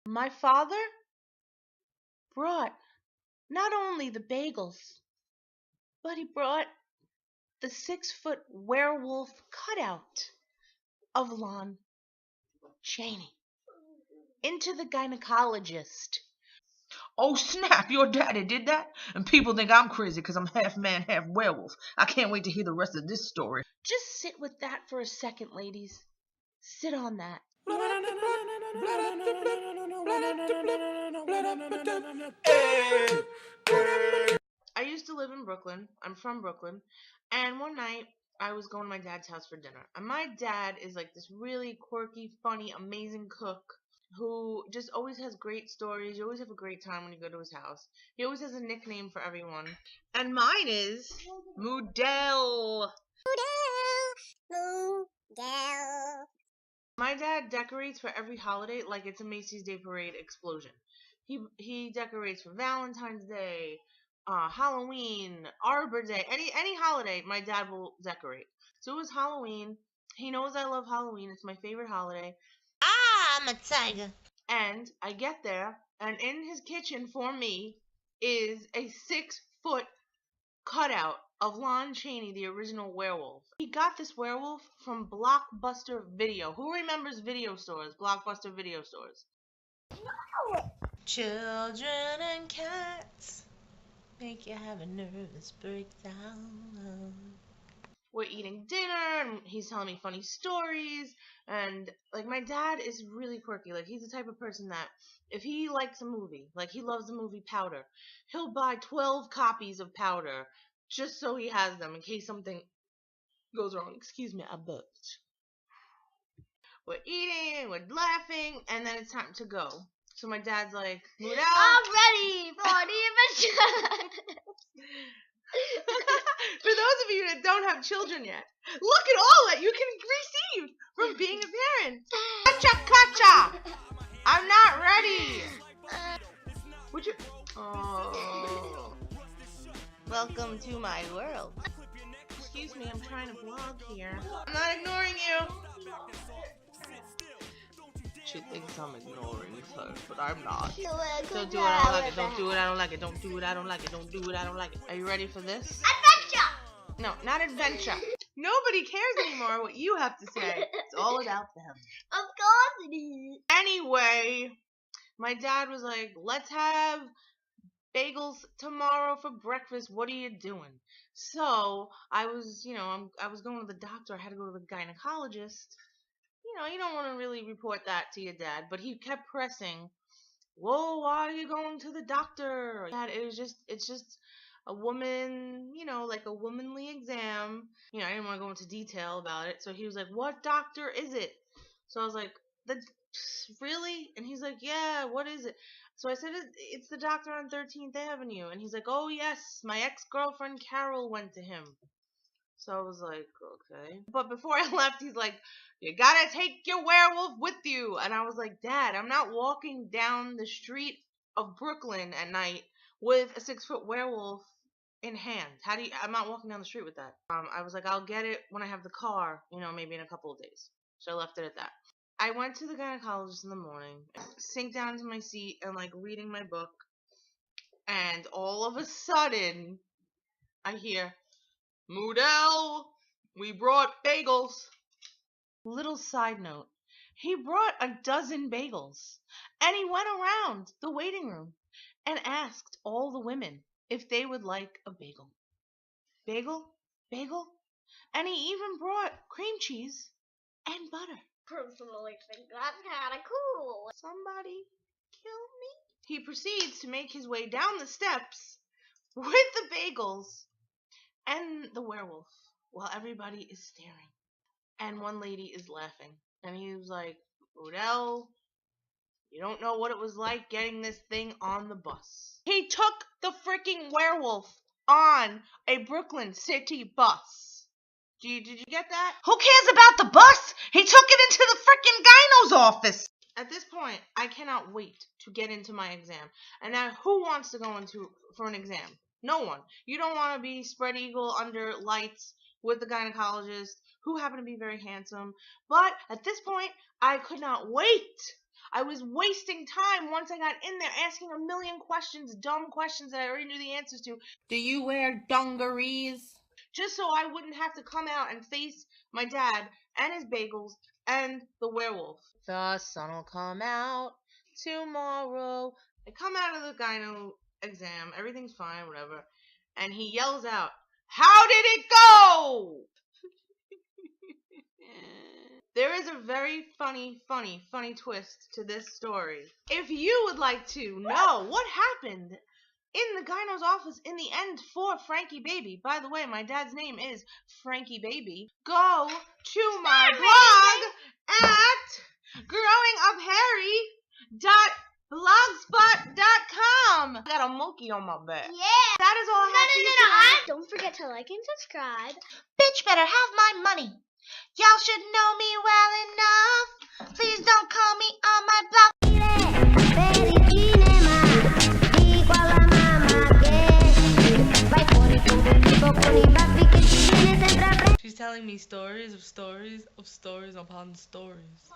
My father brought not only the bagels, but he brought the 6-foot werewolf cutout of Lon Chaney into the gynecologist. Oh snap, your daddy did that? And people think I'm crazy because I'm half man, half werewolf. I can't wait to hear the rest of this story. Just sit with that for a second, ladies. Sit on that. I used to live in Brooklyn. I'm from Brooklyn. And one night, I was going to my dad's house for dinner. And my dad is like this really quirky, funny, amazing cook who just always has great stories. You always have a great time when you go to his house. He always has a nickname for everyone. And mine is Moodell. My dad decorates for every holiday like it's a Macy's Day Parade explosion. He decorates for Valentine's Day, Halloween, Arbor Day, any holiday. My dad will decorate. So it was Halloween. He knows I love Halloween. It's my favorite holiday. I'm a tiger. And I get there, and in his kitchen for me is a 6-foot cutout of Lon Chaney, the original werewolf. He got this werewolf from Blockbuster Video. Who remembers video stores? Blockbuster video stores. Children and cats make you have a nervous breakdown. We're eating dinner, and he's telling me funny stories, and like my dad is really quirky. Like he's the type of person that if he likes a movie, like he loves the movie Powder, he'll buy 12 copies of Powder just so he has them in case something goes wrong. Excuse me, I burped. We're eating, we're laughing, and then it's time to go. So my dad's like, "Mood out." I'm ready for the adventure. For those of you that don't have children yet, look at all that you can receive from being a parent. Kacha. I'm not ready. Would you? Oh. Welcome to my world. Excuse me, I'm trying to vlog here. I'm not ignoring you. She thinks I'm ignoring her, but I'm not. Don't do it, I don't like it. Don't do it, I don't like it. Don't do it, I don't like it. Don't do it, I don't like it. Are you ready for this? Adventure! No, not adventure. Nobody cares anymore what you have to say. It's all about them. Of course it is. Anyway, my dad was like, let's have bagels tomorrow for breakfast. What are you doing? So I was, I was going to the doctor. I had to go to the gynecologist. You don't want to really report that to your dad, but he kept pressing, whoa, why are you going to the doctor? Dad, it's just a woman, like a womanly exam. I didn't want to go into detail about it. So he was like, what doctor is it? So I was like, really? And he's like, yeah, what is it? So I said, it's the doctor on 13th Avenue. And he's like, oh, yes, my ex-girlfriend Carol went to him. So I was like, okay. But before I left, he's like, you gotta take your werewolf with you. And I was like, Dad, I'm not walking down the street of Brooklyn at night with a 6-foot werewolf in hand. I'm not walking down the street with that. I was like, I'll get it when I have the car, maybe in a couple of days. So I left it at that. I went to the gynecologist in the morning, sink down into my seat and like reading my book. And all of a sudden, I hear, Moodell, we brought bagels. Little side note, he brought a dozen bagels, and he went around the waiting room and asked all the women if they would like a bagel. Bagel? Bagel? And he even brought cream cheese and butter. Personally think that's kind of cool. Somebody kill me? He proceeds to make his way down the steps with the bagels and the werewolf while everybody is staring. And one lady is laughing. And he was like, Odell, you don't know what it was like getting this thing on the bus. He took the freaking werewolf on a Brooklyn City bus. Did you get that? Who cares about the bus? He took it into the freaking gyno's office. At this point, I cannot wait to get into my exam. And now, who wants to go for an exam? No one. You don't want to be spread eagle under lights with the gynecologist, who happened to be very handsome. But at this point, I could not wait. I was wasting time once I got in there asking a million questions, dumb questions that I already knew the answers to. Do you wear dungarees? Just so I wouldn't have to come out and face my dad and his bagels and the werewolf. The sun will come out tomorrow. I come out of the gyno exam, everything's fine, whatever, and he yells out, "How did it go?" There is a very funny twist to this story. If you would like to know what happened in the gyno's office in the end for Frankie Baby, by the way, my dad's name is Frankie Baby, go to my blog at growingupharry.blogspot.com. I got a monkey on my back. Yeah. That is all I have for you tonight. Don't forget to like and subscribe. Bitch better have my money. Y'all should know me well enough. Please don't call me on my bluff. She's telling me stories of stories of stories upon stories.